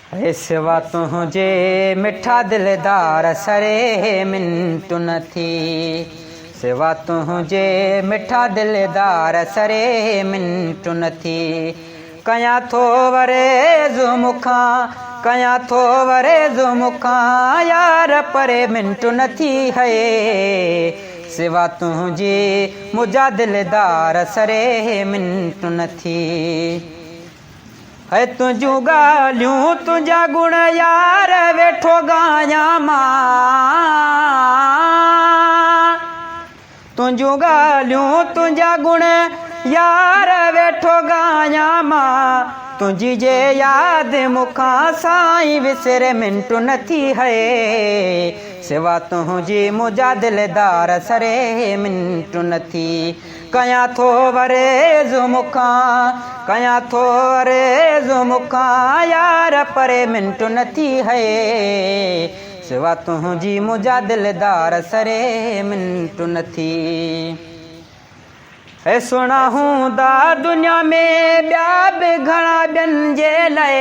हे सिवा तुंहिंजे मिठा दिलदार सरे मिंटु न थी। सिवा तुंहिंजे मिठा दिलदार सरे मिंटु न थी। कयां थो वरेज़ मुखां, कयां थो वरेज़ मुखां यार परे मिंटु न थी है। सिवा तुंहिंजे मुंहिंजा दिलदार सरे मिंटु न थी। है तुंहिंजूं ॻाल्हियूं तुंहिंजा गुण यार वेठो ॻायां मां। तुंहिंजूं ॻाल्हियूं तुंहिंजा गुण यार वेठो ॻायां मां। तुंहिंजी जे यादि मूंखां साईं विसरे मिंटु न थी है। सिवा तुंहिंजी मुंहिंजा दिलदार सरे मिंटु न थी। कयां थो वरेज़ मुखां, कयां थो वरेज़ मुखां यार परे मिंटु न थी है। सिवा तुंहिंजी मुंहिंजा दिलदार सरे मिंटु न थी। है सुहिणा हूंदा दुनिया में ॿिया बि घणा ॿियनि जे लाइ।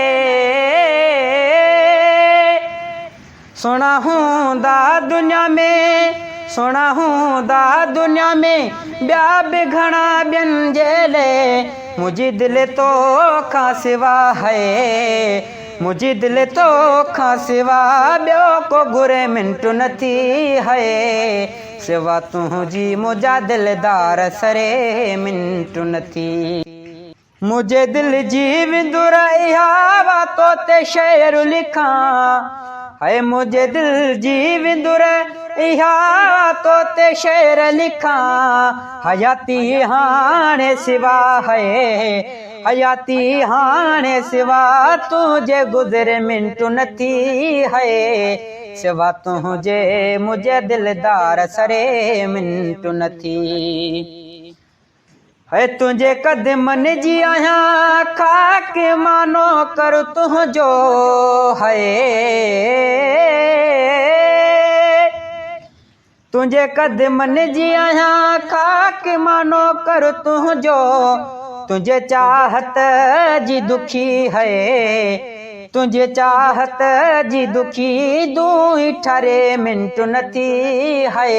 सुहिणा हूंदा दुनिया में, सुहिणा हूंदा दुनिया में ॿिया बि घणा ॿियनि जे लाइ। मुंहिंजी दिलि तोखां सिवा है, मुंहिंजी दिलि तोखां सिवा ॿियो को घुरे मिंटु न थी है। सिवा तुंहिंजी मुंहिंजा दिलदार सरे मिंटु न थी। मुंहिंजे दिलि जी विंदुर इहा वा तो ते शेर लिखां। है मुंहिंजे दिलि जी विंदुर इहा तो ते शेर लिखां। हयाती हाणे सिवा है, हयाती हाणे सिवा तुंहिंजे गुज़रे मिंटु न थी है। सिवा तुंहिंजे मुंहिंजे दिलदार सरे मिंटु न थी। है तुंहिंजे क़दमनि जी आहियां खाक मानो कर तुंहिंजो है। तुंहिंजे क़दमनि जी आहियां खाक मानो कर तुंहिंजो। तुंहिंजे चाहत जी दुखी है, तुंहिंजे चाहत जी दुखी दूं ठरे मिंटु न थी है।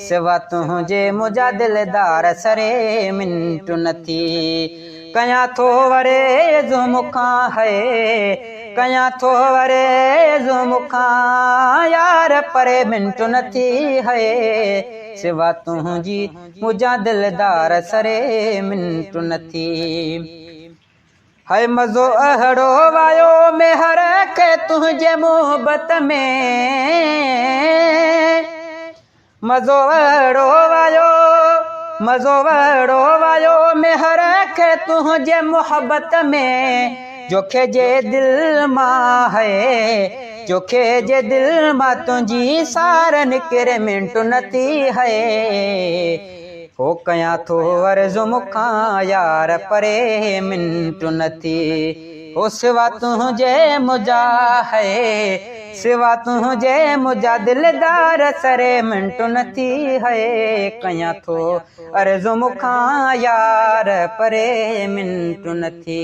सिवा तुंहिंजे मुंहिंजा दिलदार सरे मिंटु न थी। कयां थो वरेज़ मुखां है, कयां थो वरेज़ मुखां यार परे मिंटु न थी है। सिवा तुंहिंजी मुंहिंजा दिलदार सरे मिंटु न थी। है मज़ो अहिड़ो वायो मेहर खे तुंहिंजे मोहबत में। मज़ो अहिड़ो वायो, मज़ो अहिड़ो वायो मेहर खे तुंहिंजे मोहबत में। जोखे जे दिलि मां है, जोखे जे दिलि मां तुंहिंजी सार निकिरे मिंटु न थी है। हो कयां थो अर्ज़ मुखां यार परे मिंटु न थी। हो सिवा तुंहिंजे मुंहिंजा है, सिवा तुंहिंजे मुंहिंजा दिलदार सरे मिंटु न थी है। कयां थो अर्ज़ मुखां यार परे मिंटु न थी।